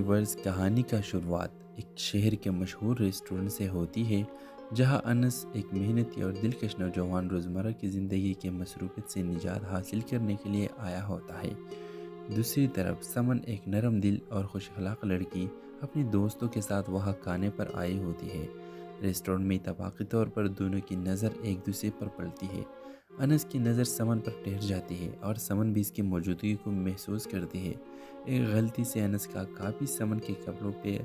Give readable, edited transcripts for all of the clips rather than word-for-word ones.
ورز کہانی کا شروعات ایک شہر کے مشہور ریسٹورنٹ سے ہوتی ہے جہاں انس ایک محنتی اور دلکش نوجوان روزمرہ کی زندگی کے مصروفیت سے نجات حاصل کرنے کے لیے آیا ہوتا ہے۔ دوسری طرف سمن ایک نرم دل اور خوش اخلاق لڑکی اپنے دوستوں کے ساتھ وہاں کھانے پر آئی ہوتی ہے۔ ریسٹورنٹ میں اتفاقی طور پر دونوں کی نظر ایک دوسرے پر پڑتی ہے۔ انس کی نظر سمن پر ٹھہر جاتی ہے اور سمن بھی اس کی موجودگی کو محسوس کرتی ہے۔ ایک غلطی سے انس کا کافی سمن کے کپڑوں پہ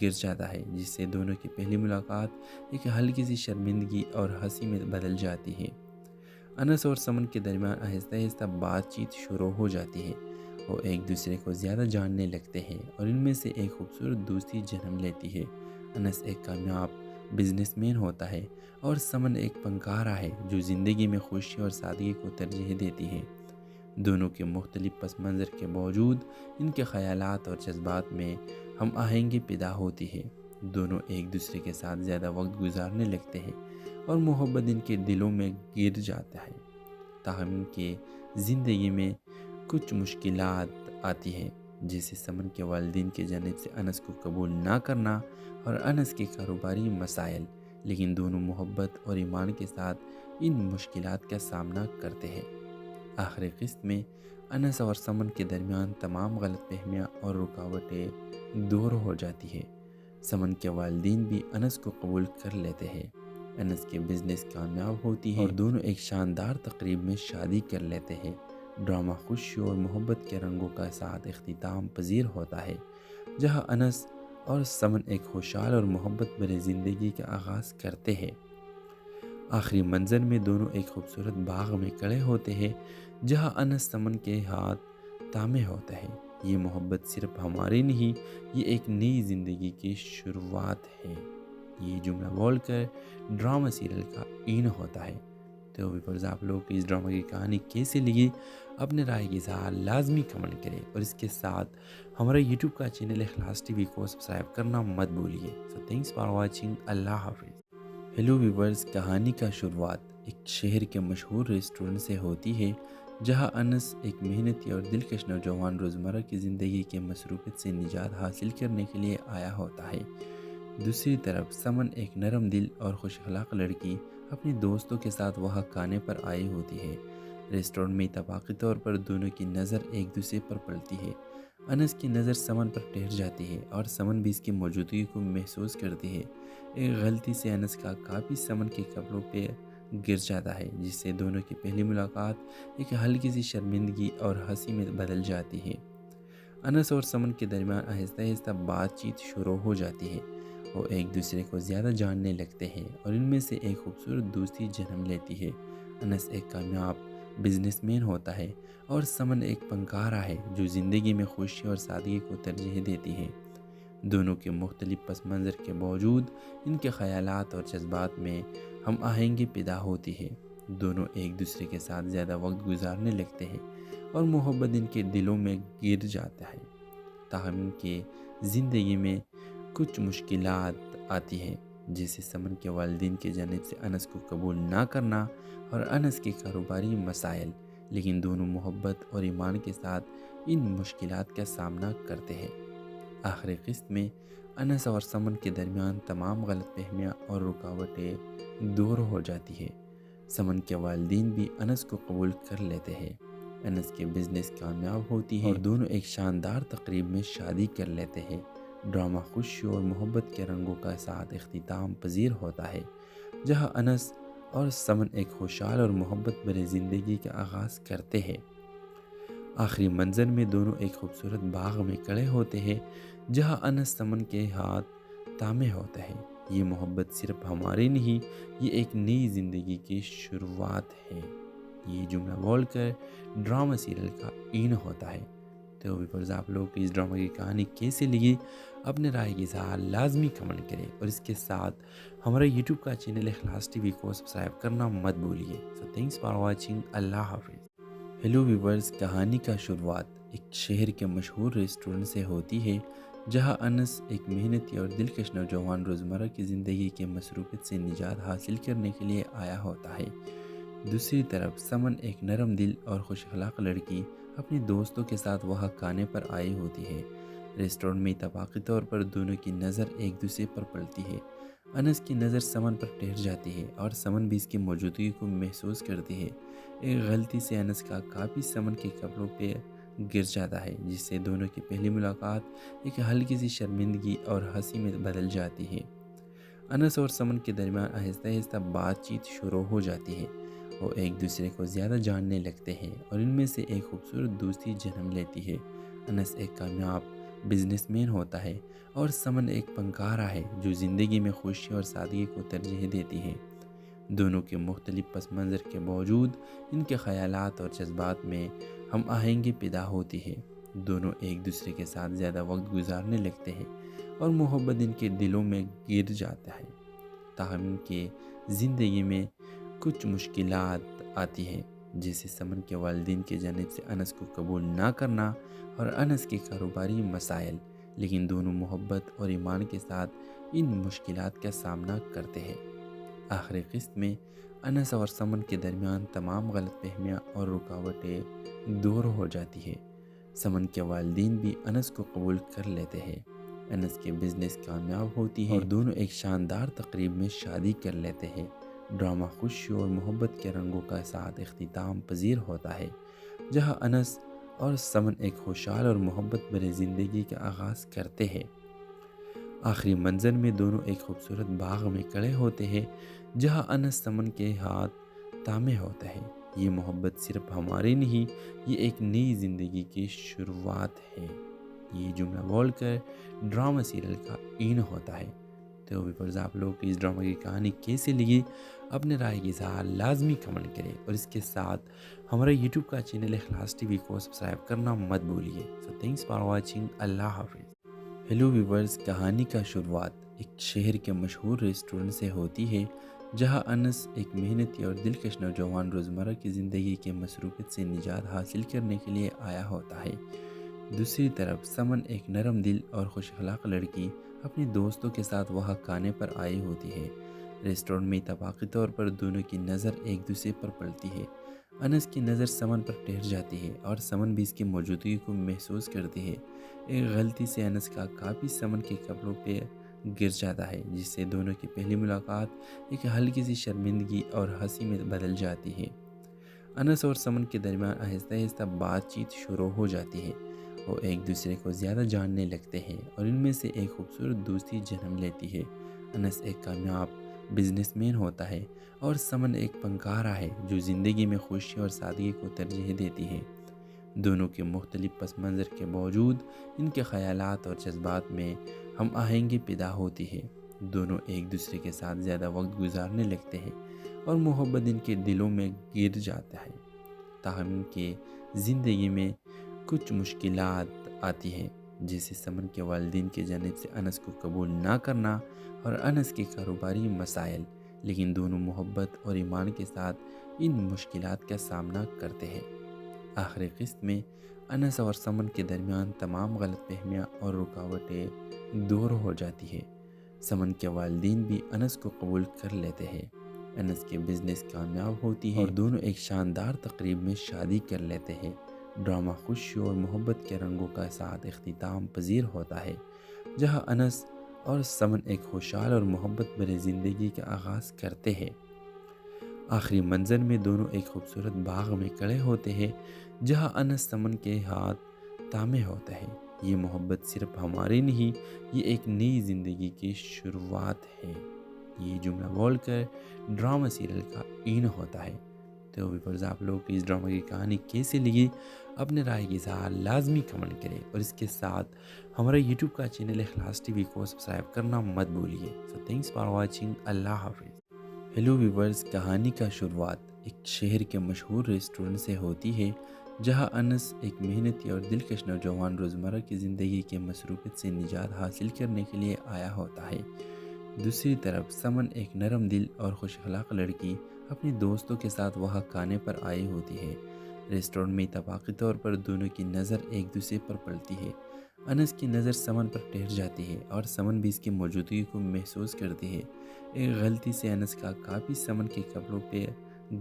گر جاتا ہے، جس سے دونوں کی پہلی ملاقات ایک ہلکی سی شرمندگی اور ہنسی میں بدل جاتی ہے۔ انس اور سمن کے درمیان آہستہ آہستہ بات چیت شروع ہو جاتی ہے۔ وہ ایک دوسرے کو زیادہ جاننے لگتے ہیں اور ان میں سے ایک خوبصورت دوستی جنم لیتی ہے۔ انس ایک کامیاب بزنس مین ہوتا ہے اور سمن ایک فنکارہ ہے جو زندگی میں خوشی اور سادگی کو ترجیح دیتی ہے۔ دونوں کے مختلف پس منظر کے باوجود ان کے خیالات اور جذبات میں ہم آہنگی پیدا ہوتی ہے۔ دونوں ایک دوسرے کے ساتھ زیادہ وقت گزارنے لگتے ہیں اور محبت ان کے دلوں میں گر جاتا ہے۔ تاہم ان کے زندگی میں کچھ مشکلات آتی ہیں، جیسے سمن کے والدین کی جانب سے انس کو قبول نہ کرنا اور انس کے کاروباری مسائل، لیکن دونوں محبت اور ایمان کے ساتھ ان مشکلات کا سامنا کرتے ہیں۔ آخری قسط میں انس اور سمن کے درمیان تمام غلط فہمیاں اور رکاوٹیں دور ہو جاتی ہے۔ سمن کے والدین بھی انس کو قبول کر لیتے ہیں۔ انس کے بزنس کامیاب ہوتی ہے اور دونوں ایک شاندار تقریب میں شادی کر لیتے ہیں۔ ڈرامہ خوشی اور محبت کے رنگوں کا ساتھ اختتام پذیر ہوتا ہے، جہاں انس اور سمن ایک خوشحال اور محبت بھری زندگی کا آغاز کرتے ہیں۔ آخری منظر میں دونوں ایک خوبصورت باغ میں کھڑے ہوتے ہیں جہاں انس سمن کے ہاتھ تھامے ہوتا ہے۔ یہ محبت صرف ہماری نہیں، یہ ایک نئی زندگی کی شروعات ہے۔ یہ جملہ بول کر ڈرامہ سیریل کا این ہوتا ہے۔ تو ویورز، آپ لوگ کو اس ڈرامہ کی کہانی کیسے لگی؟ اپنے رائے کی اظہار لازمی کمنٹ کریں اور اس کے ساتھ ہمارا یوٹیوب کا چینل اخلاص ٹی وی کو سبسکرائب کرنا مت بھولیے۔ سو تھینکس فار واچنگ۔ اللہ حافظ۔ ہیلو ویورز، کہانی کا شروعات ایک شہر کے مشہور ریسٹورنٹ سے ہوتی ہے جہاں انس ایک محنتی اور دلکش نوجوان روزمرہ کی زندگی کے مصروفیت سے نجات حاصل کرنے کے لیے آیا ہوتا ہے۔ دوسری طرف سمن ایک نرم دل اور خوش اخلاق لڑکی اپنے دوستوں کے ساتھ وہاں کھانے پر آئی ہوتی ہے۔ ریسٹورنٹ میں اتفاقی طور پر دونوں کی نظر ایک دوسرے پر پڑتی ہے۔ انس کی نظر سمن پر ٹھہر جاتی ہے اور سمن بھی اس کی موجودگی کو محسوس کرتی ہے۔ ایک غلطی سے انس کا کافی سمن کے کپڑوں پہ گر جاتا ہے، جس سے دونوں کی پہلی ملاقات ایک ہلکی سی شرمندگی اور ہنسی میں بدل جاتی ہے۔ انس اور سمن کے درمیان آہستہ آہستہ بات چیت شروع ہو جاتی ہے۔ وہ ایک دوسرے کو زیادہ جاننے لگتے ہیں اور ان میں سے ایک خوبصورت دوستی جنم لیتی ہے۔ انس ایک کامیاب بزنس مین ہوتا ہے اور سمن ایک فنکارہ ہے جو زندگی میں خوشی اور سادگی کو ترجیح دیتی ہے۔ دونوں کے مختلف پس منظر کے باوجود ان کے خیالات اور جذبات میں ہم آہنگی پیدا ہوتی ہے۔ دونوں ایک دوسرے کے ساتھ زیادہ وقت گزارنے لگتے ہیں اور محبت ان کے دلوں میں گر جاتا ہے۔ تاہم ان کے زندگی میں کچھ مشکلات آتی ہیں، جیسے سمن کے والدین کی جانب سے انس کو قبول نہ کرنا اور انس کے کاروباری مسائل، لیکن دونوں محبت اور ایمان کے ساتھ ان مشکلات کا سامنا کرتے ہیں۔ آخری قسط میں انس اور سمن کے درمیان تمام غلط فہمیاں اور رکاوٹیں دور ہو جاتی ہے۔ سمن کے والدین بھی انس کو قبول کر لیتے ہیں۔ انس کے بزنس کامیاب ہوتی ہے اور دونوں ایک شاندار تقریب میں شادی کر لیتے ہیں۔ ڈرامہ خوشی اور محبت کے رنگوں کا ساتھ اختتام پذیر ہوتا ہے، جہاں انس اور سمن ایک خوشحال اور محبت بھری زندگی کا آغاز کرتے ہیں۔ آخری منظر میں دونوں ایک خوبصورت باغ میں کھڑے ہوتے ہیں جہاں انس سمن کے ہاتھ تھامے ہوتا ہے۔ یہ محبت صرف ہماری نہیں، یہ ایک نئی زندگی کی شروعات ہے۔ یہ جملہ بول کر ڈرامہ سیریل کا این ہوتا ہے۔ تو ویورز، آپ لوگ کو اس ڈرامہ کی کہانی کیسے لگی؟ اپنے رائے کی اظہار لازمی کمنٹ کریں اور اس کے ساتھ ہمارا یوٹیوب کا چینل اخلاص ٹی وی کو سبسکرائب کرنا مت بھولیے۔ سو تھینکس فار واچنگ۔ اللہ حافظ۔ ہیلو ویورز، کہانی کا شروعات ایک شہر کے مشہور ریسٹورنٹ سے ہوتی ہے جہاں انس ایک محنتی اور دلکش نوجوان روزمرہ کی زندگی کے مصروفیت سے نجات حاصل کرنے کے لیے آیا ہوتا ہے۔ دوسری طرف سمن ایک نرم دل اور خوش اخلاق لڑکی اپنے دوستوں کے ساتھ وہاں کھانے پر آئی ہوتی ہے۔ ریسٹورنٹ میں اتفاقی طور پر دونوں کی نظر ایک دوسرے پر پڑتی ہے۔ انس کی نظر سمن پر ٹھہر جاتی ہے اور سمن بھی اس کی موجودگی کو محسوس کرتی ہے۔ ایک غلطی سے انس کا کاپی سمن کے کپڑوں پہ گر جاتا ہے، جس سے دونوں کی پہلی ملاقات ایک ہلکی سی شرمندگی اور ہنسی میں بدل جاتی ہے۔ انس اور سمن کے درمیان آہستہ آہستہ بات چیت شروع ہو جاتی ہے۔ وہ ایک دوسرے کو زیادہ جاننے لگتے ہیں اور ان میں سے ایک خوبصورت دوستی جنم لیتی ہے۔ انس ایک کامیاب بزنس مین ہوتا ہے اور سمن ایک فنکارہ ہے جو زندگی میں خوشی اور سادگی کو ترجیح دیتی ہے۔ دونوں کے مختلف پس منظر کے باوجود ان کے خیالات اور جذبات میں ہم آہنگی پیدا ہوتی ہے۔ دونوں ایک دوسرے کے ساتھ زیادہ وقت گزارنے لگتے ہیں اور محبت ان کے دلوں میں گر جاتا ہے۔ تاہم ان کے زندگی میں کچھ مشکلات آتی ہیں، جیسے سمن کے والدین کی جانب سے انس کو قبول نہ کرنا اور انس کے کاروباری مسائل، لیکن دونوں محبت اور ایمان کے ساتھ ان مشکلات کا سامنا کرتے ہیں۔ آخری قسط میں انس اور سمن کے درمیان تمام غلط فہمیاں اور رکاوٹیں دور ہو جاتی ہے۔ سمن کے والدین بھی انس کو قبول کر لیتے ہیں، انس کے بزنس کامیاب ہوتی ہے اور دونوں ایک شاندار تقریب میں شادی کر لیتے ہیں۔ ڈرامہ خوشی اور محبت کے رنگوں کا ساتھ اختتام پذیر ہوتا ہے، جہاں انس اور سمن ایک خوشحال اور محبت بھری زندگی کا آغاز کرتے ہیں۔ آخری منظر میں دونوں ایک خوبصورت باغ میں کھڑے ہوتے ہیں، جہاں انس سمن کے ہاتھ تھامے ہوتا ہے۔ یہ محبت صرف ہماری نہیں، یہ ایک نئی زندگی کی شروعات ہے۔ یہ جملہ بول کر ڈرامہ سیریل کا اینڈ ہوتا ہے۔ تو ویورز، آپ لوگ کو اس ڈرامہ کی کہانی کیسے لگی؟ اپنے رائے کی اظہار لازمی کمنٹ کریں اور اس کے ساتھ ہمارا یوٹیوب کا چینل اخلاص ٹی وی کو سبسکرائب کرنا مت بھولیے۔ سو تھینکس فار واچنگ۔ اللہ حافظ۔ ہیلو ویورز، کہانی کا شروعات ایک شہر کے مشہور ریسٹورنٹ سے ہوتی ہے، جہاں انس ایک محنتی اور دلکش نوجوان روزمرہ کی زندگی کے مصروفیت سے نجات حاصل کرنے کے لیے آیا ہوتا ہے۔ دوسری طرف سمن ایک نرم دل اور خوش اخلاق لڑکی اپنے دوستوں کے ساتھ وہاں کھانے پر آئی ہوتی ہے۔ ریسٹورنٹ میں اتفاقی طور پر دونوں کی نظر ایک دوسرے پر پڑتی ہے۔ انس کی نظر سمن پر ٹھہر جاتی ہے اور سمن بھی اس کی موجودگی کو محسوس کرتی ہے۔ ایک غلطی سے انس کا کاپی سمن کے کپڑوں پہ گر جاتا ہے، جس سے دونوں کی پہلی ملاقات ایک ہلکی سی شرمندگی اور ہنسی میں بدل جاتی ہے۔ انس اور سمن کے درمیان آہستہ آہستہ بات چیت شروع ہو جاتی ہے۔ وہ ایک دوسرے کو زیادہ جاننے لگتے ہیں اور ان میں سے ایک خوبصورت دوستی جنم لیتی ہے۔ انس ایک کامیاب بزنس مین ہوتا ہے اور سمن ایک فنکارہ ہے جو زندگی میں خوشی اور سادگی کو ترجیح دیتی ہے۔ دونوں کے مختلف پس منظر کے باوجود ان کے خیالات اور جذبات میں ہم آہنگی پیدا ہوتی ہے۔ دونوں ایک دوسرے کے ساتھ زیادہ وقت گزارنے لگتے ہیں اور محبت ان کے دلوں میں گر جاتا ہے۔ تاہم ان کے زندگی میں کچھ مشکلات آتی ہیں، جیسے سمن کے والدین کی جانب سے انس کو قبول نہ کرنا اور انس کے کاروباری مسائل، لیکن دونوں محبت اور ایمان کے ساتھ ان مشکلات کا سامنا کرتے ہیں۔ آخری قسط میں انس اور سمن کے درمیان تمام غلط فہمیاں اور رکاوٹیں دور ہو جاتی ہے۔ سمن کے والدین بھی انس کو قبول کر لیتے ہیں، انس کے بزنس کامیاب ہوتی ہے اور دونوں ایک شاندار تقریب میں شادی کر لیتے ہیں۔ ڈرامہ خوشی اور محبت کے رنگوں کا ساتھ اختتام پذیر ہوتا ہے، جہاں انس اور سمن ایک خوشحال اور محبت بھری زندگی کا آغاز کرتے ہیں۔ آخری منظر میں دونوں ایک خوبصورت باغ میں کھڑے ہوتے ہیں، جہاں انس سمن کے ہاتھ تھامے ہوتا ہے۔ یہ محبت صرف ہماری نہیں، یہ ایک نئی زندگی کی شروعات ہے۔ یہ جملہ بول کر ڈرامہ سیریل کا اینڈ ہوتا ہے۔ تو ویورز، آپ لوگ کو اس ڈرامہ کی کہانی کیسے لگی؟ اپنے رائے کی اظہار لازمی کمنٹ کریں اور اس کے ساتھ ہمارا یوٹیوب کا چینل اخلاص ٹی وی کو سبسکرائب کرنا مت بھولیے۔ سو تھینکس فار واچنگ۔ اللہ حافظ۔ ہیلو ویورز، کہانی کا شروعات ایک شہر کے مشہور ریسٹورنٹ سے ہوتی ہے، جہاں انس ایک محنتی اور دلکش نوجوان روزمرہ کی زندگی کے مصروفیت سے نجات حاصل کرنے کے لیے آیا ہوتا ہے۔ دوسری طرف سمن ایک نرم دل اور خوش اخلاق لڑکی اپنے دوستوں کے ساتھ وہاں کھانے پر آئی ہوتی ہے۔ ریسٹورنٹ میں اتفاقی طور پر دونوں کی نظر ایک دوسرے پر پڑتی ہے۔ انس کی نظر سمن پر ٹھہر جاتی ہے اور سمن بھی اس کی موجودگی کو محسوس کرتی ہے۔ ایک غلطی سے انس کا کاپی سمن کے کپڑوں پہ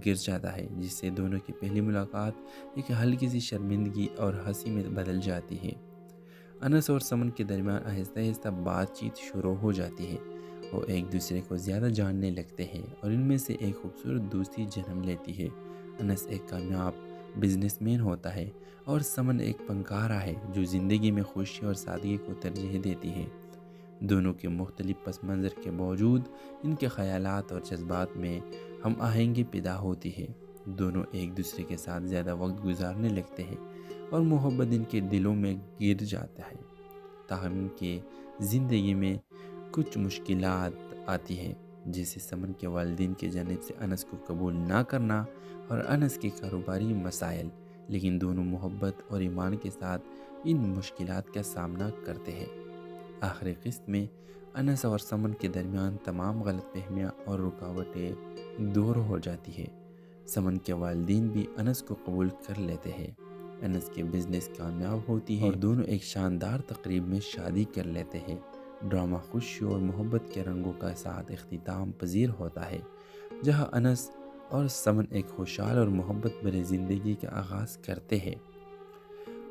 گر جاتا ہے، جس سے دونوں کی پہلی ملاقات ایک ہلکی سی شرمندگی اور ہنسی میں بدل جاتی ہے۔ انس اور سمن کے درمیان آہستہ آہستہ بات چیت شروع ہو جاتی ہے۔ وہ ایک دوسرے کو زیادہ جاننے لگتے ہیں اور ان میں سے ایک خوبصورت دوستی جنم لیتی ہے۔ انس ایک کامیاب بزنس مین ہوتا ہے اور سمن ایک فنکارہ ہے جو زندگی میں خوشی اور سادگی کو ترجیح دیتی ہے۔ دونوں کے مختلف پس منظر کے باوجود ان کے خیالات اور جذبات میں ہم آہنگی پیدا ہوتی ہے۔ دونوں ایک دوسرے کے ساتھ زیادہ وقت گزارنے لگتے ہیں اور محبت ان کے دلوں میں گر جاتا ہے۔ تاہم ان کی زندگی میں کچھ مشکلات آتی ہیں، جیسے سمن کے والدین کی جانب سے انس کو قبول نہ کرنا اور انس کے کاروباری مسائل، لیکن دونوں محبت اور ایمان کے ساتھ ان مشکلات کا سامنا کرتے ہیں۔ آخری قسط میں انس اور سمن کے درمیان تمام غلط فہمیاں اور رکاوٹیں دور ہو جاتی ہے۔ سمن کے والدین بھی انس کو قبول کر لیتے ہیں، انس کے بزنس کامیاب ہوتی ہے اور دونوں ایک شاندار تقریب میں شادی کر لیتے ہیں۔ ڈرامہ خوشی اور محبت کے رنگوں کا ساتھ اختتام پذیر ہوتا ہے، جہاں انس اور سمن ایک خوشحال اور محبت بھری زندگی کا آغاز کرتے ہیں۔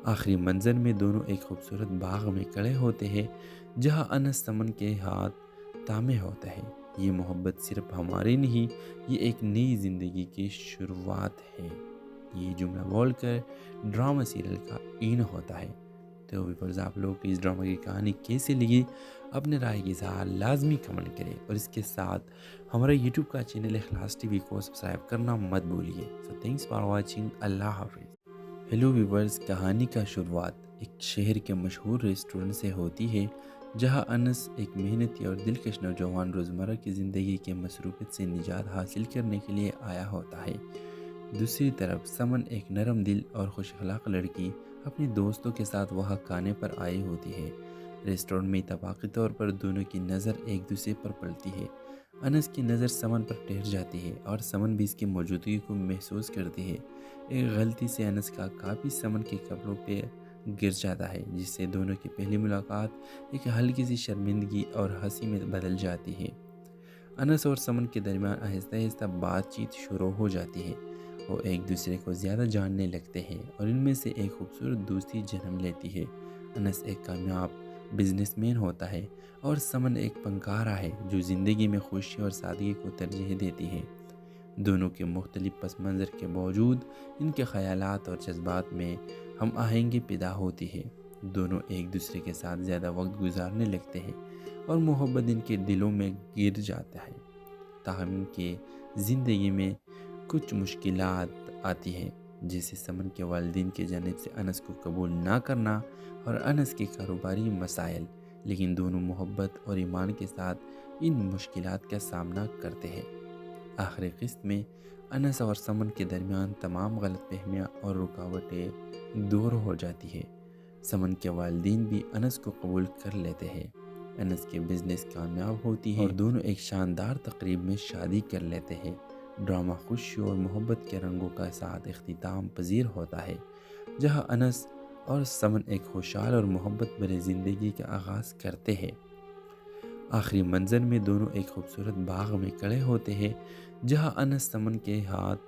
آخری منظر میں دونوں ایک خوبصورت باغ میں کھڑے ہوتے ہیں، جہاں انس سمن کے ہاتھ تھامے ہوتا ہے۔ یہ محبت صرف ہماری نہیں، یہ ایک نئی زندگی کی شروعات ہے۔ یہ جملہ بول کر ڈرامہ سیریل کا این ہوتا ہے۔ تو ویورز، آپ لوگ کو اس ڈرامہ کی کہانی کیسے لگی؟ اپنے رائے کی اظہار لازمی کمنٹ کریں اور اس کے ساتھ ہمارے یوٹیوب کا چینل اخلاص ٹی وی کو سبسکرائب کرنا مت بھولیے۔ سو تھینکس فار واچنگ۔ اللہ حافظ۔ ہیلو ویورز، کہانی کا شروعات ایک شہر کے مشہور ریسٹورنٹ سے ہوتی ہے، جہاں انس ایک محنتی اور دلکش نوجوان روزمرہ کی زندگی کے مصروفیت سے نجات حاصل کرنے کے لیے آیا ہوتا ہے۔ دوسری طرف سمن ایک نرم دل اور خوش اخلاق لڑکی اپنے دوستوں کے ساتھ وہاں کھانے پر آئی ہوتی ہے۔ ریسٹورنٹ میں اتفاقی طور پر دونوں کی نظر ایک دوسرے پر پڑتی ہے۔ انس کی نظر سمن پر ٹھہر جاتی ہے اور سمن بھی اس کی موجودگی کو محسوس کرتی ہے۔ ایک غلطی سے انس کا کاپی سمن کے کپڑوں پہ گر جاتا ہے، جس سے دونوں کی پہلی ملاقات ایک ہلکی سی شرمندگی اور ہنسی میں بدل جاتی ہے۔ انس اور سمن کے درمیان آہستہ آہستہ بات چیت شروع ہو جاتی ہے۔ وہ ایک دوسرے کو زیادہ جاننے لگتے ہیں اور ان میں سے ایک خوبصورت دوستی جنم لیتی ہے۔ انس ایک کامیاب بزنس مین ہوتا ہے اور سمن ایک فنکارہ ہے جو زندگی میں خوشی اور سادگی کو ترجیح دیتی ہے۔ دونوں کے مختلف پس منظر کے باوجود ان کے خیالات اور جذبات میں ہم آہنگی پیدا ہوتی ہے۔ دونوں ایک دوسرے کے ساتھ زیادہ وقت گزارنے لگتے ہیں اور محبت ان کے دلوں میں گر جاتا ہے۔ تاہم ان کی زندگی میں کچھ مشکلات آتی ہیں، جیسے سمن کے والدین کی جانب سے انس کو قبول نہ کرنا اور انس کے کاروباری مسائل، لیکن دونوں محبت اور ایمان کے ساتھ ان مشکلات کا سامنا کرتے ہیں۔ آخری قسط میں انس اور سمن کے درمیان تمام غلط فہمیاں اور رکاوٹیں دور ہو جاتی ہے۔ سمن کے والدین بھی انس کو قبول کر لیتے ہیں، انس کے بزنس کامیاب ہوتی ہے اور دونوں ایک شاندار تقریب میں شادی کر لیتے ہیں۔ ڈرامہ خوشی اور محبت کے رنگوں کا ساتھ اختتام پذیر ہوتا ہے، جہاں انس اور سمن ایک خوشحال اور محبت بھری زندگی کا آغاز کرتے ہیں۔ آخری منظر میں دونوں ایک خوبصورت باغ میں کھڑے ہوتے ہیں، جہاں انس سمن کے ہاتھ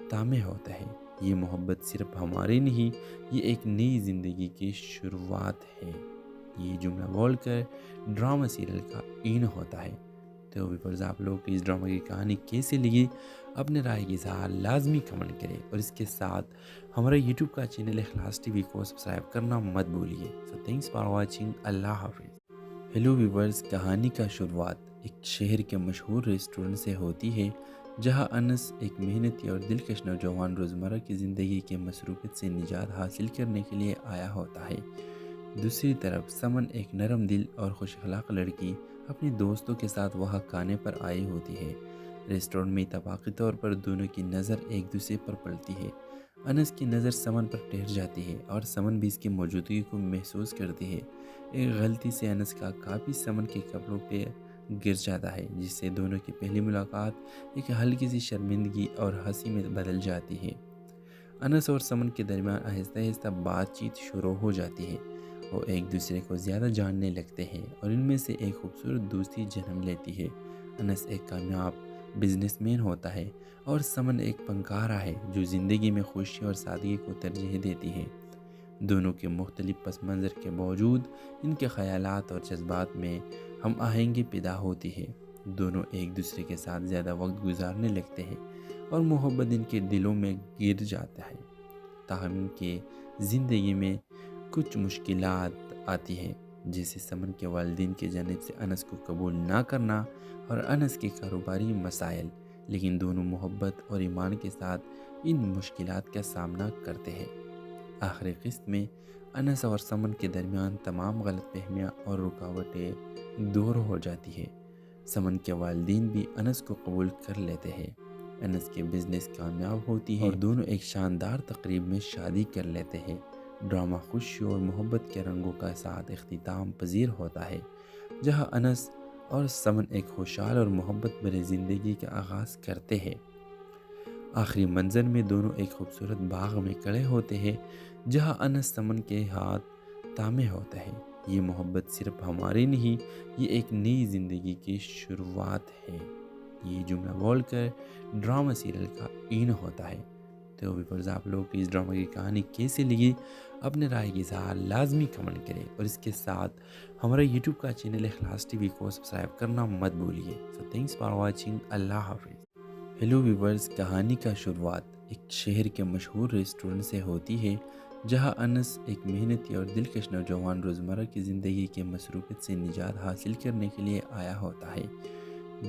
تھامے ہوتا ہے۔ یہ محبت صرف ہماری نہیں، یہ ایک نئی زندگی کی شروعات ہے۔ یہ جملہ بول کر ڈرامہ سیریل کا این ہوتا ہے۔ تو ویورز، آپ لوگ کو اس ڈرامہ کی کہانی کیسے لگی؟ اپنے رائے کی اظہار لازمی کمنٹ کریں اور اس کے ساتھ ہمارے یوٹیوب کا چینل اخلاص ٹی وی کو سبسکرائب کرنا مت بھولیے۔ سو تھینکس فار واچنگ۔ اللہ حافظ۔ ہیلو ویورز، کہانی کا شروعات ایک شہر کے مشہور ریسٹورنٹ سے ہوتی ہے، جہاں انس ایک محنتی اور دلکش نوجوان روزمرہ کی زندگی کے مصروفیت سے نجات حاصل کرنے کے لیے آیا ہوتا ہے۔ دوسری طرف سمن ایک نرم دل اور خوش اخلاق لڑکی اپنے دوستوں کے ساتھ وہاں کھانے پر آئی ہوتی ہے۔ ریسٹورنٹ میں اتفاقی طور پر دونوں کی نظر ایک دوسرے پر پڑتی ہے۔ انس کی نظر سمن پر ٹھہر جاتی ہے اور سمن بھی اس کی موجودگی کو محسوس کرتی ہے۔ ایک غلطی سے انس کا کاپی سمن کے کپڑوں پہ گر جاتا ہے، جس سے دونوں کی پہلی ملاقات ایک ہلکی سی شرمندگی اور ہنسی میں بدل جاتی ہے۔ انس اور سمن کے درمیان آہستہ آہستہ بات چیت شروع ہو جاتی ہے۔ وہ ایک دوسرے کو زیادہ جاننے لگتے ہیں اور ان میں سے ایک خوبصورت دوستی جنم لیتی ہے۔ انس ایک کامیاب بزنس مین ہوتا ہے اور سمن ایک فنکارہ ہے جو زندگی میں خوشی اور سادگی کو ترجیح دیتی ہے۔ دونوں کے مختلف پس منظر کے باوجود ان کے خیالات اور جذبات میں ہم آہنگی پیدا ہوتی ہے۔ دونوں ایک دوسرے کے ساتھ زیادہ وقت گزارنے لگتے ہیں اور محبت ان کے دلوں میں گر جاتا ہے۔ تاہم ان کے زندگی میں کچھ مشکلات آتی ہیں، جیسے سمن کے والدین کی جانب سے انس کو قبول نہ کرنا اور انس کے کاروباری مسائل، لیکن دونوں محبت اور ایمان کے ساتھ ان مشکلات کا سامنا کرتے ہیں۔ آخری قسط میں انس اور سمن کے درمیان تمام غلط فہمیاں اور رکاوٹیں دور ہو جاتی ہے۔ سمن کے والدین بھی انس کو قبول کر لیتے ہیں، انس کے بزنس کامیاب ہوتی ہے اور دونوں ایک شاندار تقریب میں شادی کر لیتے ہیں۔ ڈرامہ خوشی اور محبت کے رنگوں کا ساتھ اختتام پذیر ہوتا ہے، جہاں انس اور سمن ایک خوشحال اور محبت بھری زندگی کا آغاز کرتے ہیں۔ آخری منظر میں دونوں ایک خوبصورت باغ میں کھڑے ہوتے ہیں، جہاں انس سمن کے ہاتھ تھامے ہوتا ہے۔ یہ محبت صرف ہماری نہیں، یہ ایک نئی زندگی کی شروعات ہے۔ یہ جملہ بول کر ڈرامہ سیریل کا این ہوتا ہے۔ تو ویورز، آپ لوگ کو اس ڈرامہ کی کہانی کیسے لگی؟ اپنے رائے کی اظہار لازمی کمنٹ کریں، اور اس کے ساتھ ہمارا یوٹیوب کا چینل اخلاص ٹی وی کو سبسکرائب کرنا مت بھولیے۔ سو تھینکس فار واچنگ۔ اللہ حافظ۔ ہیلو ویورز، کہانی کا شروعات ایک شہر کے مشہور ریسٹورنٹ سے ہوتی ہے، جہاں انس ایک محنتی اور دلکش نوجوان روزمرہ کی زندگی کے مصروفیت سے نجات حاصل کرنے کے لیے آیا ہوتا ہے۔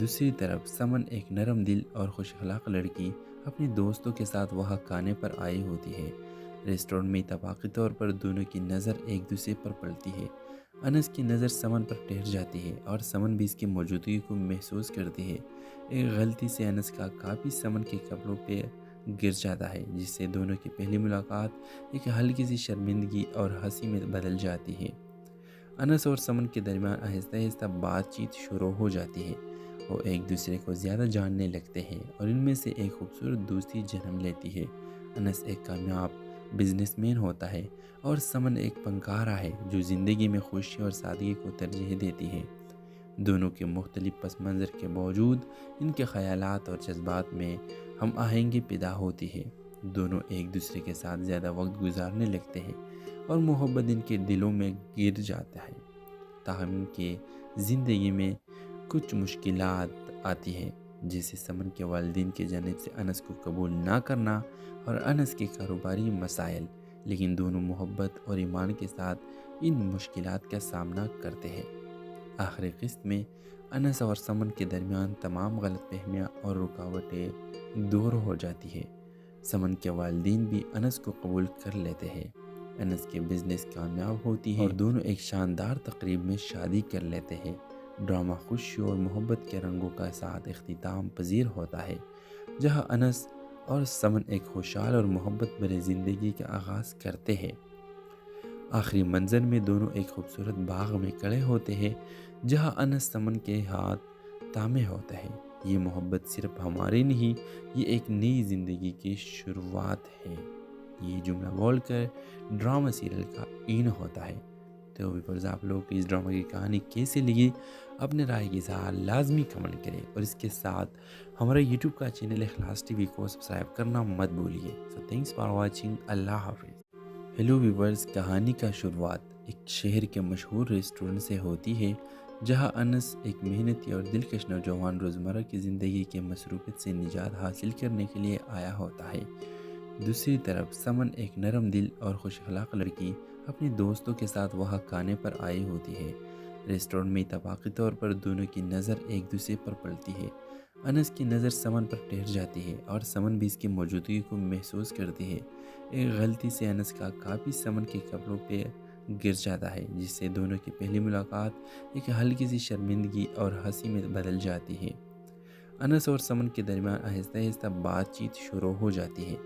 دوسری طرف سمن ایک نرم دل اور خوش اخلاق لڑکی اپنے دوستوں کے ساتھ وہاں کھانے پر آئی ہوتی ہے۔ ریسٹورنٹ میں اتفاقی طور پر دونوں کی نظر ایک دوسرے پر پڑتی ہے۔ انس کی نظر سمن پر ٹھہر جاتی ہے اور سمن بھی اس کی موجودگی کو محسوس کرتی ہے۔ ایک غلطی سے انس کا کاپی سمن کے کپڑوں پہ گر جاتا ہے، جس سے دونوں کی پہلی ملاقات ایک ہلکی سی شرمندگی اور ہنسی میں بدل جاتی ہے۔ انس اور سمن کے درمیان آہستہ آہستہ بات چیت شروع ہو جاتی ہے۔ وہ ایک دوسرے کو زیادہ جاننے لگتے ہیں اور ان میں سے ایک خوبصورت دوستی جنم لیتی ہے۔ انس ایک کامیاب بزنس مین ہوتا ہے اور سمن ایک فنکارہ ہے جو زندگی میں خوشی اور سادگی کو ترجیح دیتی ہے۔ دونوں کے مختلف پس منظر کے باوجود ان کے خیالات اور جذبات میں ہم آہنگی پیدا ہوتی ہے۔ دونوں ایک دوسرے کے ساتھ زیادہ وقت گزارنے لگتے ہیں اور محبت ان کے دلوں میں گر جاتا ہے۔ تاہم ان کے زندگی میں کچھ مشکلات آتی ہیں، جیسے سمن کے والدین کی جانب سے انس کو قبول نہ کرنا اور انس کے کاروباری مسائل، لیکن دونوں محبت اور ایمان کے ساتھ ان مشکلات کا سامنا کرتے ہیں۔ آخری قسط میں انس اور سمن کے درمیان تمام غلط فہمیاں اور رکاوٹیں دور ہو جاتی ہے۔ سمن کے والدین بھی انس کو قبول کر لیتے ہیں، انس کے بزنس کامیاب ہوتی ہے اور دونوں ایک شاندار تقریب میں شادی کر لیتے ہیں۔ ڈرامہ خوشی اور محبت کے رنگوں کا ساتھ اختتام پذیر ہوتا ہے، جہاں انس اور سمن ایک خوشحال اور محبت بھری زندگی کا آغاز کرتے ہیں۔ آخری منظر میں دونوں ایک خوبصورت باغ میں کھڑے ہوتے ہیں، جہاں انس سمن کے ہاتھ تھامے ہوتا ہے۔ یہ محبت صرف ہماری نہیں، یہ ایک نئی زندگی کی شروعات ہے۔ یہ جملہ بول کر ڈرامہ سیریل کا این ہوتا ہے۔ تو ویورز، آپ لوگ کو اس ڈرامہ کی کہانی کیسے لگی؟ اپنے رائے کی اظہار لازمی کمنٹ کریں، اور اس کے ساتھ ہمارا یوٹیوب کا چینل اخلاص ٹی وی کو سبسکرائب کرنا مت بھولیے۔ سو تھینکس فار واچنگ۔ اللہ حافظ۔ ہیلو ویورز، کہانی کا شروعات ایک شہر کے مشہور ریسٹورنٹ سے ہوتی ہے، جہاں انس ایک محنتی اور دلکش نوجوان روزمرہ کی زندگی کے مصروفیت سے نجات حاصل کرنے کے لیے آیا ہوتا ہے۔ دوسری طرف سمن ایک نرم دل اور خوش اخلاق لڑکی اپنے دوستوں کے ساتھ وہاں کھانے پر آئی ہوتی ہے۔ ریسٹورنٹ میں اتفاقی طور پر دونوں کی نظر ایک دوسرے پر پڑتی ہے۔ انس کی نظر سمن پر ٹھہر جاتی ہے اور سمن بھی اس کی موجودگی کو محسوس کرتی ہے۔ ایک غلطی سے انس کا کاپی سمن کے کپڑوں پہ گر جاتا ہے، جس سے دونوں کی پہلی ملاقات ایک ہلکی سی شرمندگی اور ہنسی میں بدل جاتی ہے۔ انس اور سمن کے درمیان آہستہ آہستہ بات چیت شروع ہو جاتی ہے۔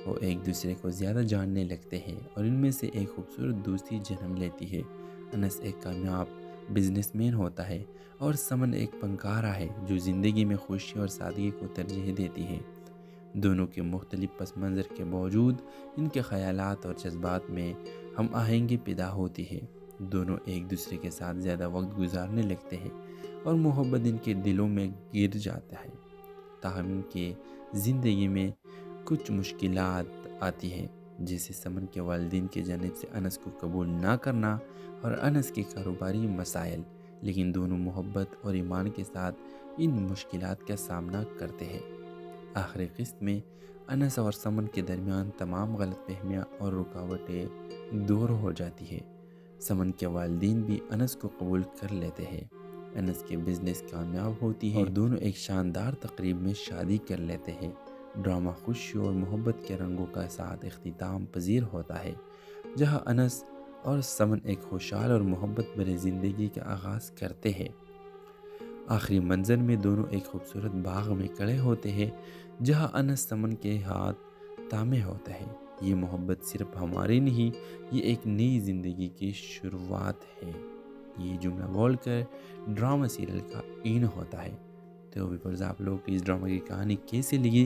وہ ایک دوسرے کو زیادہ جاننے لگتے ہیں اور ان میں سے ایک خوبصورت دوستی جنم لیتی ہے۔ انس ایک کامیاب بزنس مین ہوتا ہے اور سمن ایک فنکارہ ہے جو زندگی میں خوشی اور سادگی کو ترجیح دیتی ہے۔ دونوں کے مختلف پس منظر کے باوجود ان کے خیالات اور جذبات میں ہم آہنگی پیدا ہوتی ہے۔ دونوں ایک دوسرے کے ساتھ زیادہ وقت گزارنے لگتے ہیں اور محبت ان کے دلوں میں گر جاتا ہے۔ تاہم ان کے زندگی میں کچھ مشکلات آتی ہیں، جیسے سمن کے والدین کی جانب سے انس کو قبول نہ کرنا اور انس کے کاروباری مسائل، لیکن دونوں محبت اور ایمان کے ساتھ ان مشکلات کا سامنا کرتے ہیں۔ آخری قسط میں انس اور سمن کے درمیان تمام غلط فہمیاں اور رکاوٹیں دور ہو جاتی ہے۔ سمن کے والدین بھی انس کو قبول کر لیتے ہیں، انس کے بزنس کامیاب ہوتی ہے اور دونوں ایک شاندار تقریب میں شادی کر لیتے ہیں۔ ڈرامہ خوشی اور محبت کے رنگوں کا ساتھ اختتام پذیر ہوتا ہے، جہاں انس اور سمن ایک خوشحال اور محبت بھری زندگی کا آغاز کرتے ہیں۔ آخری منظر میں دونوں ایک خوبصورت باغ میں کھڑے ہوتے ہیں، جہاں انس سمن کے ہاتھ تھامے ہوتا ہے۔ یہ محبت صرف ہماری نہیں، یہ ایک نئی زندگی کی شروعات ہے۔ یہ جملہ بول کر ڈرامہ سیریل کا اینڈ ہوتا ہے۔ تو ویورز، آپ لوگ کی اس ڈرامہ کی کہانی کیسے لگی؟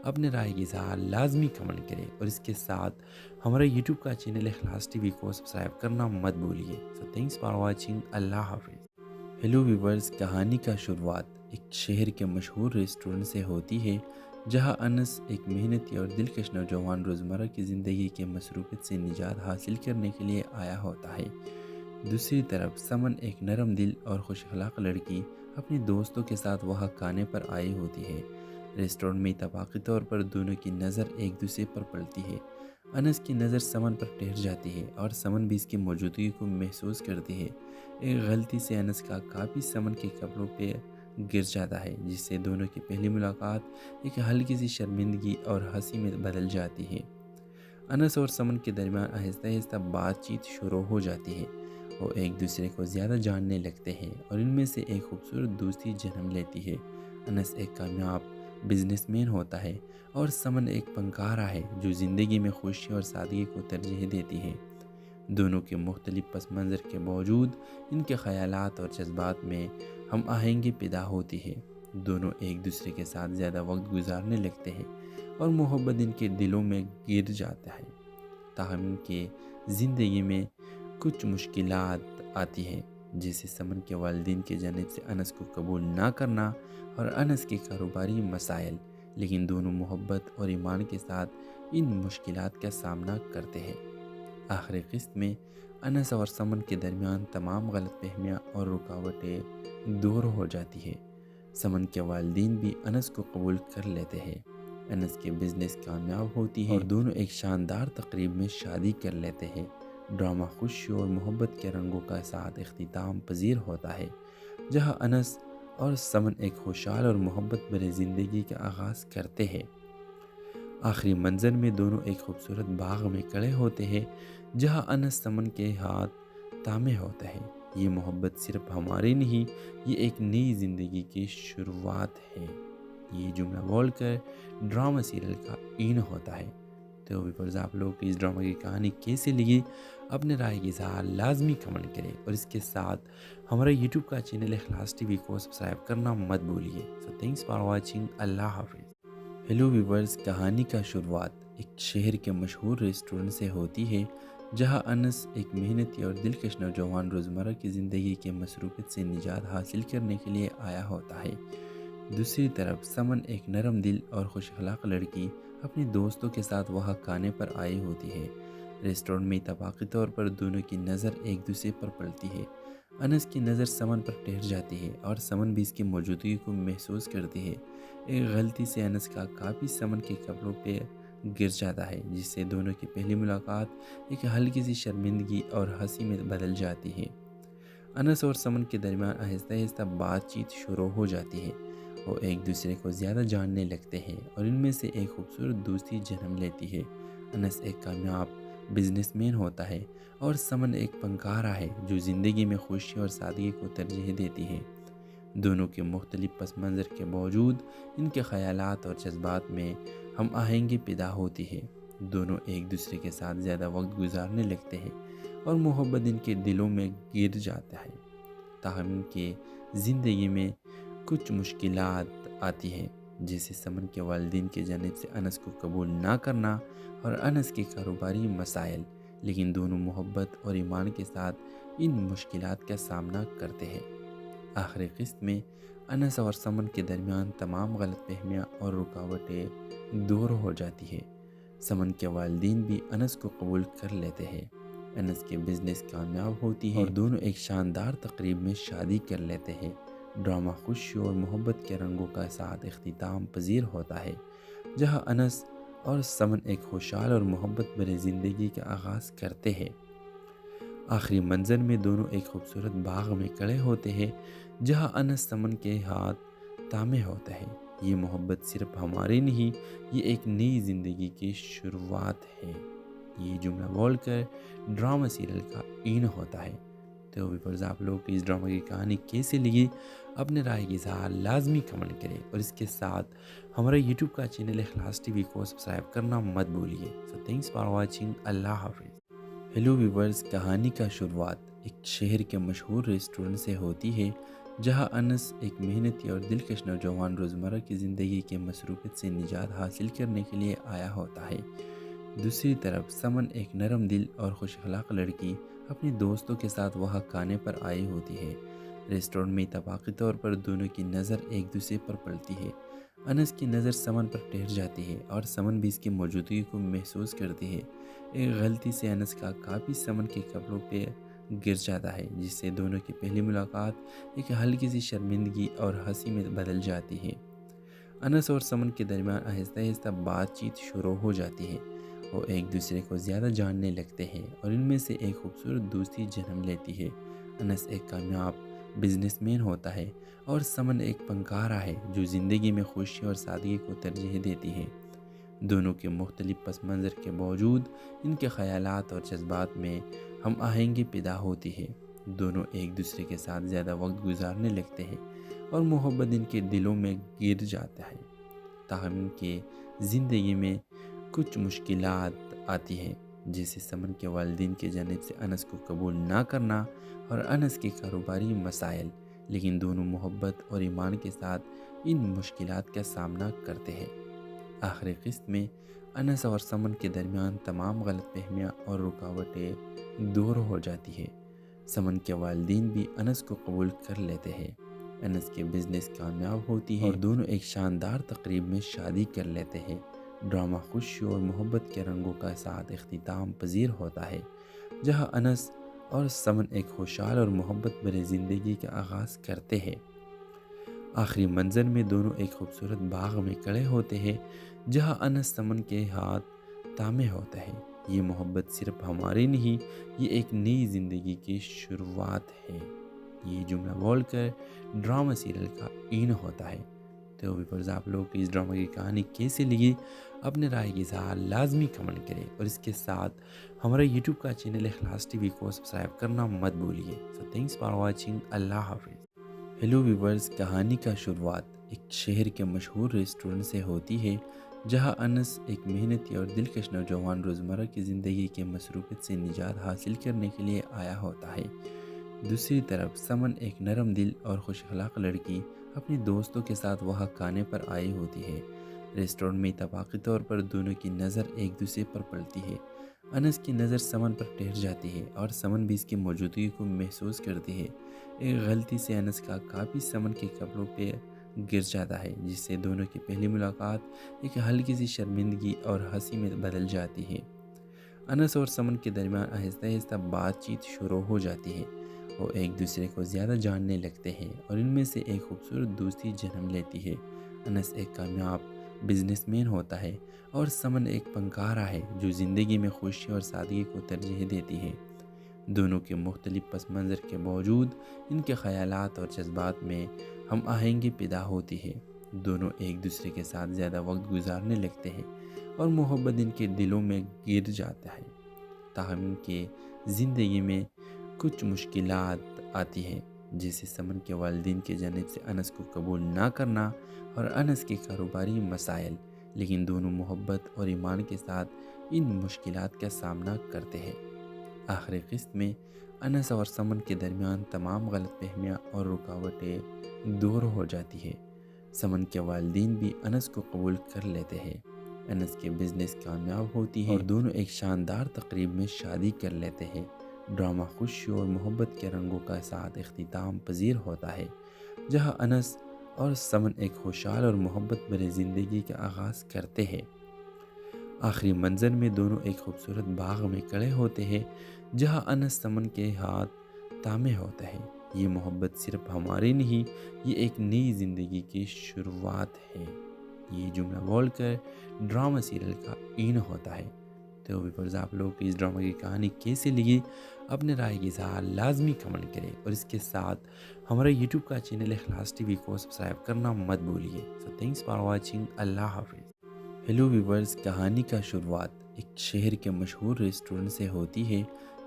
اپنے رائے کی اظہار لازمی کمنٹ کریں، اور اس کے ساتھ ہمارے یوٹیوب کا چینل اخلاص ٹی وی کو سبسکرائب کرنا مت بھولیے۔ سو تھینکس فار واچنگ۔ اللہ حافظ۔ ہیلو ویورز، کہانی کا شروعات ایک شہر کے مشہور ریسٹورنٹ سے ہوتی ہے، جہاں انس ایک محنتی اور دلکش نوجوان روزمرہ کی زندگی کے مصروفیت سے نجات حاصل کرنے کے لیے آیا ہوتا ہے۔ دوسری طرف سمن ایک نرم دل اور خوش اخلاق لڑکی اپنے دوستوں کے ساتھ وہاں کھانے پر آئی ہوتی ہے۔ ریسٹورنٹ میں اتفاقی طور پر دونوں کی نظر ایک دوسرے پر پڑتی ہے۔ انس کی نظر سمن پر ٹھہر جاتی ہے اور سمن بھی اس کی موجودگی کو محسوس کرتی ہے۔ ایک غلطی سے انس کا کاپی سمن کے کپڑوں پہ گر جاتا ہے، جس سے دونوں کی پہلی ملاقات ایک ہلکی سی شرمندگی اور ہنسی میں بدل جاتی ہے۔ انس اور سمن کے درمیان آہستہ آہستہ بات چیت شروع ہو جاتی ہے۔ وہ ایک دوسرے کو زیادہ جاننے لگتے ہیں اور ان میں سے ایک خوبصورت دوستی جنم لیتی ہے۔ انس ایک کامیاب بزنس مین ہوتا ہے اور سمن ایک فنکارہ ہے جو زندگی میں خوشی اور سادگی کو ترجیح دیتی ہے۔ دونوں کے مختلف پس منظر کے باوجود ان کے خیالات اور جذبات میں ہم آہنگی پیدا ہوتی ہے۔ دونوں ایک دوسرے کے ساتھ زیادہ وقت گزارنے لگتے ہیں اور محبت ان کے دلوں میں گر جاتا ہے۔ تاہم ان کے زندگی میں کچھ مشکلات آتی ہیں، جیسے سمن کے والدین کی جانب سے انس کو قبول نہ کرنا اور انس کے کاروباری مسائل، لیکن دونوں محبت اور ایمان کے ساتھ ان مشکلات کا سامنا کرتے ہیں۔ آخری قسط میں انس اور سمن کے درمیان تمام غلط فہمیاں اور رکاوٹیں دور ہو جاتی ہے۔ سمن کے والدین بھی انس کو قبول کر لیتے ہیں، انس کے بزنس کامیاب ہوتی ہے اور دونوں ایک شاندار تقریب میں شادی کر لیتے ہیں۔ ڈرامہ خوشی اور محبت کے رنگوں کا ساتھ اختتام پذیر ہوتا ہے، جہاں انس اور سمن ایک خوشحال اور محبت بھری زندگی کا آغاز کرتے ہیں۔ آخری منظر میں دونوں ایک خوبصورت باغ میں کھڑے ہوتے ہیں، جہاں انس سمن کے ہاتھ تھامے ہوتا ہے۔ یہ محبت صرف ہماری نہیں، یہ ایک نئی زندگی کی شروعات ہے۔ یہ جملہ بول کر ڈرامہ سیریل کا اینڈ ہوتا ہے۔ تو ویورز، آپ لوگ کی اس ڈرامہ کی کہانی کیسے لگی؟ اپنے رائے کی اظہار لازمی کمنٹ کریں، اور اس کے ساتھ ہمارے یوٹیوب کا چینل اخلاص ٹی وی کو سبسکرائب کرنا مت بھولیے۔ سو تھینکس فار واچنگ۔ اللہ حافظ۔ ہیلو ویورز، کہانی کا شروعات ایک شہر کے مشہور ریسٹورنٹ سے ہوتی ہے، جہاں انس ایک محنتی اور دلکش نوجوان روزمرہ کی زندگی کے مصروفیت سے نجات حاصل کرنے کے لیے آیا ہوتا ہے۔ دوسری طرف سمن ایک نرم دل اور خوش اخلاق لڑکی اپنے دوستوں کے ساتھ وہاں کھانے پر آئی ہوتی ہے۔ ریسٹورنٹ میں اتفاقی طور پر دونوں کی نظر ایک دوسرے پر پڑتی ہے۔ انس کی نظر سمن پر ٹھہر جاتی ہے اور سمن بھی اس کی موجودگی کو محسوس کرتی ہے۔ ایک غلطی سے انس کا کاپی سمن کے کپڑوں پہ گر جاتا ہے، جس سے دونوں کی پہلی ملاقات ایک ہلکی سی شرمندگی اور ہنسی میں بدل جاتی ہے۔ انس اور سمن کے درمیان آہستہ آہستہ بات چیت شروع ہو جاتی ہے۔ وہ ایک دوسرے کو زیادہ جاننے لگتے ہیں اور ان میں سے ایک خوبصورت دوستی جنم لیتی ہے۔ انس ایک کامیاب بزنس مین ہوتا ہے اور سمن ایک فنکارہ ہے جو زندگی میں خوشی اور سادگی کو ترجیح دیتی ہے۔ دونوں کے مختلف پس منظر کے باوجود ان کے خیالات اور جذبات میں ہم آہنگی پیدا ہوتی ہے۔ دونوں ایک دوسرے کے ساتھ زیادہ وقت گزارنے لگتے ہیں اور محبت ان کے دلوں میں گر جاتا ہے۔ تاہم ان کے زندگی میں کچھ مشکلات آتی ہیں، جیسے سمن کے والدین کی جانب سے انس کو قبول نہ کرنا اور انس کے کاروباری مسائل، لیکن دونوں محبت اور ایمان کے ساتھ ان مشکلات کا سامنا کرتے ہیں۔ آخری قسط میں انس اور سمن کے درمیان تمام غلط فہمیاں اور رکاوٹیں دور ہو جاتی ہے۔ سمن کے والدین بھی انس کو قبول کر لیتے ہیں۔ انس کے بزنس کامیاب ہوتی ہے اور دونوں ایک شاندار تقریب میں شادی کر لیتے ہیں۔ ڈرامہ خوشی اور محبت کے رنگوں کا ساتھ اختتام پذیر ہوتا ہے، جہاں انس اور سمن ایک خوشحال اور محبت بھری زندگی کا آغاز کرتے ہیں۔ آخری منظر میں دونوں ایک خوبصورت باغ میں کھڑے ہوتے ہیں، جہاں انس سمن کے ہاتھ تھامے ہوتا ہے۔ یہ محبت صرف ہماری نہیں، یہ ایک نئی زندگی کی شروعات ہے۔ یہ جملہ بول کر ڈرامہ سیریل کا این ہوتا ہے۔ تو ویورز، آپ لوگ کو اس ڈرامہ کی کہانی کیسے لگی؟ اپنے رائے کی اظہار لازمی کمنٹ کریں، اور اس کے ساتھ ہمارے یوٹیوب کا چینل اخلاص ٹی وی کو سبسکرائب کرنا مت بھولیے۔ سو تھینکس فار واچنگ۔ اللہ حافظ۔ ہیلو ویورز، کہانی کا شروعات ایک شہر کے مشہور ریسٹورنٹ سے ہوتی ہے، جہاں انس ایک محنتی اور دلکش نوجوان روزمرہ کی زندگی کے مصروفیت سے نجات حاصل کرنے کے لیے آیا ہوتا ہے۔ دوسری طرف سمن ایک نرم دل اور خوش اخلاق لڑکی اپنے دوستوں کے ساتھ وہاں کھانے پر آئی ہوتی ہے۔ ریسٹورنٹ میں اتفاقی طور پر دونوں کی نظر ایک دوسرے پر پڑتی ہے۔ انس کی نظر سمن پر ٹھہر جاتی ہے اور سمن بھی اس کی موجودگی کو محسوس کرتی ہے۔ ایک غلطی سے انس کا کاپی سمن کے کپڑوں پہ گر جاتا ہے، جس سے دونوں کی پہلی ملاقات ایک ہلکی سی شرمندگی اور ہنسی میں بدل جاتی ہے۔ انس اور سمن کے درمیان آہستہ آہستہ بات چیت شروع ہو جاتی ہے۔ وہ ایک دوسرے کو زیادہ جاننے لگتے ہیں اور ان میں سے ایک خوبصورت دوستی جنم لیتی ہے۔ انس ایک کامیاب بزنس مین ہوتا ہے اور سمن ایک فنکارہ ہے جو زندگی میں خوشی اور سادگی کو ترجیح دیتی ہے۔ دونوں کے مختلف پس منظر کے باوجود ان کے خیالات اور جذبات میں ہم آہنگی پیدا ہوتی ہے۔ دونوں ایک دوسرے کے ساتھ زیادہ وقت گزارنے لگتے ہیں اور محبت ان کے دلوں میں گر جاتا ہے۔ تاہم ان کی زندگی میں کچھ مشکلات آتی ہیں، جیسے سمن کے والدین کی جانب سے انس کو قبول نہ کرنا اور انس کے کاروباری مسائل، لیکن دونوں محبت اور ایمان کے ساتھ ان مشکلات کا سامنا کرتے ہیں۔ آخری قسط میں انس اور سمن کے درمیان تمام غلط فہمیاں اور رکاوٹیں دور ہو جاتی ہے۔ سمن کے والدین بھی انس کو قبول کر لیتے ہیں۔ انس کے بزنس کامیاب ہوتی ہے اور دونوں ایک شاندار تقریب میں شادی کر لیتے ہیں۔ ڈرامہ خوشی اور محبت کے رنگوں کا ساتھ اختتام پذیر ہوتا ہے، جہاں انس اور سمن ایک خوشحال اور محبت بھری زندگی کا آغاز کرتے ہیں۔ آخری منظر میں دونوں ایک خوبصورت باغ میں کھڑے ہوتے ہیں، جہاں انس سمن کے ہاتھ تھامے ہوتا ہے۔ یہ محبت صرف ہماری نہیں، یہ ایک نئی زندگی کی شروعات ہے۔ یہ جملہ بول کر ڈرامہ سیریل کا این ہوتا ہے۔ تو ویورز، آپ لوگ کو اس ڈرامہ کی کہانی کیسے لگی؟ اپنے رائے کی اظہار لازمی کمنٹ کریں، اور اس کے ساتھ ہمارے یوٹیوب کا چینل اخلاص ٹی وی کو سبسکرائب کرنا مت بھولیے۔ سو تھینکس فار واچنگ۔ اللہ حافظ۔ ہیلو ویورز، کہانی کا شروعات ایک شہر کے مشہور ریسٹورنٹ سے ہوتی ہے، جہاں انس ایک محنتی اور دلکش نوجوان روزمرہ کی زندگی کے مصروفیت سے نجات حاصل کرنے کے لیے آیا ہوتا ہے۔ دوسری طرف سمن ایک نرم دل اور خوش اخلاق لڑکی اپنے دوستوں کے ساتھ وہاں کھانے پر آئی ہوتی ہے۔ ریسٹورنٹ میں اتفاقی طور پر دونوں کی نظر ایک دوسرے پر پڑتی ہے۔ انس کی نظر سمن پر ٹھہر جاتی ہے اور سمن بھی اس کی موجودگی کو محسوس کرتی ہے۔ ایک غلطی سے انس کا کاپی سمن کے کپڑوں پہ گر جاتا ہے، جس سے دونوں کی پہلی ملاقات ایک ہلکی سی شرمندگی اور ہنسی میں بدل جاتی ہے۔ انس اور سمن کے درمیان آہستہ آہستہ بات چیت شروع ہو جاتی ہے۔ وہ ایک دوسرے کو زیادہ جاننے لگتے ہیں اور ان میں سے ایک خوبصورت دوستی جنم لیتی ہے۔ انس ایک کامیاب بزنس مین ہوتا ہے اور سمن ایک فنکارہ ہے جو زندگی میں خوشی اور سادگی کو ترجیح دیتی ہے۔ دونوں کے مختلف پس منظر کے باوجود ان کے خیالات اور جذبات میں ہم آہنگی پیدا ہوتی ہے۔ دونوں ایک دوسرے کے ساتھ زیادہ وقت گزارنے لگتے ہیں اور محبت ان کے دلوں میں گر جاتا ہے۔ تاہم ان کی زندگی میں کچھ مشکلات آتی ہیں، جیسے سمن کے والدین کی جانب سے انس کو قبول نہ کرنا اور انس کے کاروباری مسائل، لیکن دونوں محبت اور ایمان کے ساتھ ان مشکلات کا سامنا کرتے ہیں۔ آخری قسط میں انس اور سمن کے درمیان تمام غلط فہمیاں اور رکاوٹیں دور ہو جاتی ہے۔ سمن کے والدین بھی انس کو قبول کر لیتے ہیں۔ انس کے بزنس کامیاب ہوتی ہے اور دونوں ایک شاندار تقریب میں شادی کر لیتے ہیں۔ ڈرامہ خوشی اور محبت کے رنگوں کا ساتھ اختتام پذیر ہوتا ہے، جہاں انس اور سمن ایک خوشحال اور محبت بھری زندگی کا آغاز کرتے ہیں۔ آخری منظر میں دونوں ایک خوبصورت باغ میں کھڑے ہوتے ہیں جہاں انس سمن کے ہاتھ تھامے ہوتا ہے۔ یہ محبت صرف ہماری نہیں، یہ ایک نئی زندگی کی شروعات ہے۔ یہ جملہ بول کر ڈرامہ سیریل کا این ہوتا ہے۔ تو ویورز، آپ لوگ کو اس ڈرامہ کی کہانی کیسے لگی؟ اپنے رائے کی اظہار لازمی کمنٹ کریں، اور اس کے ساتھ ہمارا یوٹیوب کا چینل اخلاص ٹی وی کو سبسکرائب کرنا مت بھولیے۔ سو تھینکس فار واچنگ۔ اللہ حافظ۔ ہیلو ویورز، کہانی کا شروعات ایک شہر کے مشہور ریسٹورنٹ سے ہوتی ہے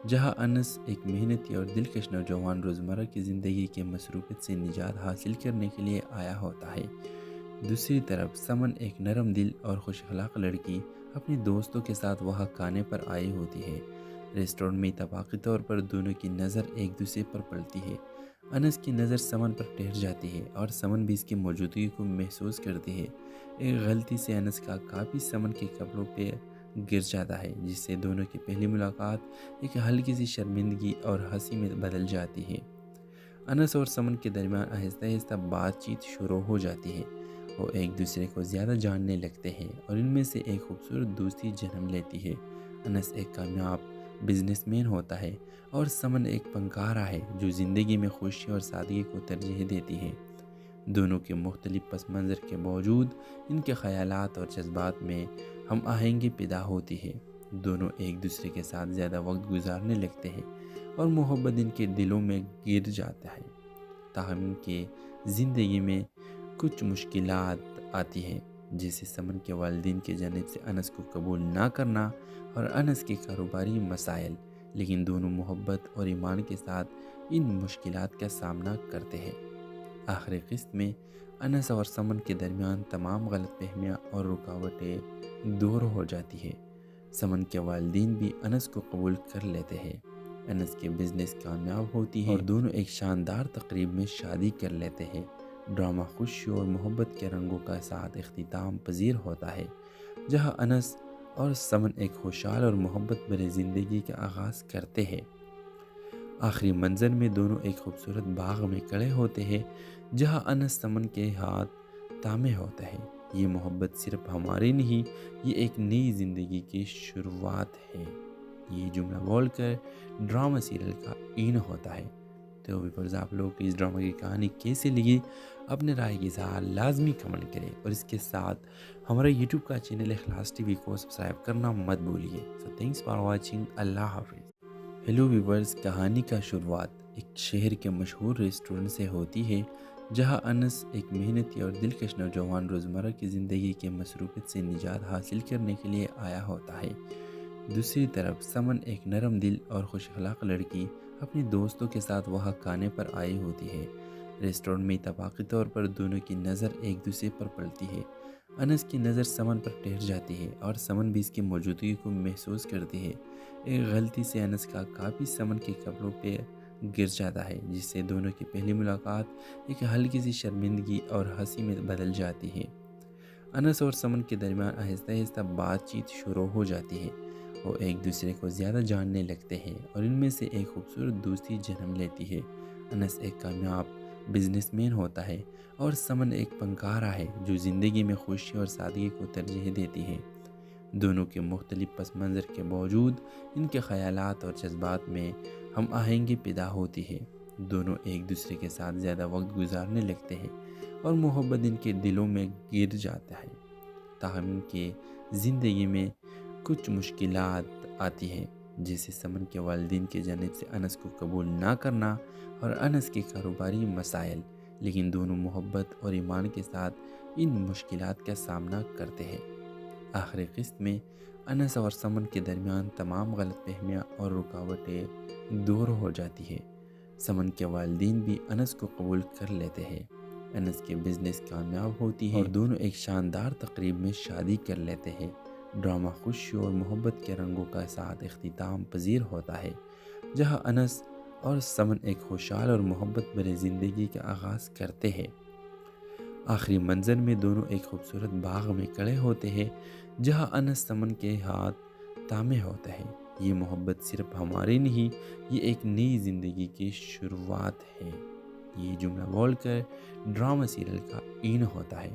جہاں انس ایک محنتی اور دلکش نوجوان روزمرہ کی زندگی کے مصروفیت سے نجات حاصل کرنے کے لیے آیا ہوتا ہے۔ دوسری طرف سمن ایک نرم دل اور خوش اخلاق لڑکی اپنے دوستوں کے ساتھ وہاں کھانے پر آئی ہوتی ہے۔ ریسٹورنٹ میں اتفاقی طور پر دونوں کی نظر ایک دوسرے پر پڑتی ہے۔ انس کی نظر سمن پر ٹھہر جاتی ہے اور سمن بھی اس کی موجودگی کو محسوس کرتی ہے۔ ایک غلطی سے انس کا کاپی سمن کے کپڑوں پہ گر جاتا ہے، جس سے دونوں کی پہلی ملاقات ایک ہلکی سی شرمندگی اور ہنسی میں بدل جاتی ہے۔ انس اور سمن کے درمیان آہستہ آہستہ بات چیت شروع ہو جاتی ہے۔ وہ ایک دوسرے کو زیادہ جاننے لگتے ہیں اور ان میں سے ایک خوبصورت دوستی جنم لیتی ہے۔ انس ایک کامیاب بزنس مین ہوتا ہے اور سمن ایک فنکارہ ہے جو زندگی میں خوشی اور سادگی کو ترجیح دیتی ہے۔ دونوں کے مختلف پس منظر کے باوجود ان کے خیالات اور جذبات میں ہم آہنگی پیدا ہوتی ہے۔ دونوں ایک دوسرے کے ساتھ زیادہ وقت گزارنے لگتے ہیں اور محبت ان کے دلوں میں گر جاتا ہے۔ تاہم ان کے زندگی میں کچھ مشکلات آتی ہیں، جیسے سمن کے والدین کی جانب سے انس کو قبول نہ کرنا اور انس کے کاروباری مسائل، لیکن دونوں محبت اور ایمان کے ساتھ ان مشکلات کا سامنا کرتے ہیں۔ آخری قسط میں انس اور سمن کے درمیان تمام غلط فہمیاں اور رکاوٹیں دور ہو جاتی ہے۔ سمن کے والدین بھی انس کو قبول کر لیتے ہیں۔ انس کے بزنس کامیاب ہوتی ہے اور دونوں ایک شاندار تقریب میں شادی کر لیتے ہیں۔ ڈرامہ خوشی اور محبت کے رنگوں کا ساتھ اختتام پذیر ہوتا ہے، جہاں انس اور سمن ایک خوشحال اور محبت بھری زندگی کا آغاز کرتے ہیں۔ آخری منظر میں دونوں ایک خوبصورت باغ میں کھڑے ہوتے ہیں جہاں انس سمن کے ہاتھ تھامے ہوتا ہے۔ یہ محبت صرف ہماری نہیں، یہ ایک نئی زندگی کی شروعات ہے۔ یہ جملہ بول کر ڈرامہ سیریل کا این ہوتا ہے۔ تو ویورز، آپ لوگ کو اس ڈرامہ کی کہانی کیسے لگی؟ اپنے رائے کی اظہار لازمی کمنٹ کریں، اور اس کے ساتھ ہمارا یوٹیوب کا چینل اخلاص ٹی وی کو سبسکرائب کرنا مت بھولیے۔ سو تھینکس فار واچنگ۔ اللہ حافظ۔ ہیلو ویورز، کہانی کا شروعات ایک شہر کے مشہور ریسٹورنٹ سے ہوتی ہے جہاں انس ایک محنتی اور دلکش نوجوان روزمرہ کی زندگی کے مصروفیت سے نجات حاصل کرنے کے لیے آیا ہوتا ہے۔ دوسری طرف سمن ایک نرم دل اور خوش اخلاق لڑکی اپنے دوستوں کے ساتھ وہاں کھانے پر آئی ہوتی ہے۔ ریسٹورنٹ میں اتفاقی طور پر دونوں کی نظر ایک دوسرے پر پڑتی ہے۔ انس کی نظر سمن پر ٹھہر جاتی ہے اور سمن بھی اس کی موجودگی کو محسوس کرتی ہے۔ ایک غلطی سے انس کا کاپی سمن کے کپڑوں پہ گر جاتا ہے، جس سے دونوں کی پہلی ملاقات ایک ہلکی سی شرمندگی اور ہنسی میں بدل جاتی ہے۔ انس اور سمن کے درمیان آہستہ آہستہ بات چیت شروع ہو جاتی ہے۔ وہ ایک دوسرے کو زیادہ جاننے لگتے ہیں اور ان میں سے ایک خوبصورت دوستی جنم لیتی ہے۔ انس ایک کامیاب بزنس مین ہوتا ہے اور سمن ایک فنکارہ ہے جو زندگی میں خوشی اور سادگی کو ترجیح دیتی ہے۔ دونوں کے مختلف پس منظر کے باوجود ان کے خیالات اور جذبات میں ہم آہنگی پیدا ہوتی ہے۔ دونوں ایک دوسرے کے ساتھ زیادہ وقت گزارنے لگتے ہیں اور محبت ان کے دلوں میں گر جاتا ہے۔ تاہم ان کے زندگی میں کچھ مشکلات آتی ہیں، جیسے سمن کے والدین کی جانب سے انس کو قبول نہ کرنا اور انس کے کاروباری مسائل، لیکن دونوں محبت اور ایمان کے ساتھ ان مشکلات کا سامنا کرتے ہیں۔ آخری قسط میں انس اور سمن کے درمیان تمام غلط فہمیاں اور رکاوٹیں دور ہو جاتی ہے۔ سمن کے والدین بھی انس کو قبول کر لیتے ہیں۔ انس کے بزنس کامیاب ہوتی ہے اور دونوں ایک شاندار تقریب میں شادی کر لیتے ہیں۔ ڈرامہ خوشی اور محبت کے رنگوں کا ساتھ اختتام پذیر ہوتا ہے، جہاں انس اور سمن ایک خوشحال اور محبت بھری زندگی کا آغاز کرتے ہیں۔ آخری منظر میں دونوں ایک خوبصورت باغ میں کھڑے ہوتے ہیں جہاں انس سمن کے ہاتھ تھامے ہوتا ہے۔ یہ محبت صرف ہماری نہیں، یہ ایک نئی زندگی کی شروعات ہے۔ یہ جملہ بول کر ڈرامہ سیریل کا این ہوتا ہے۔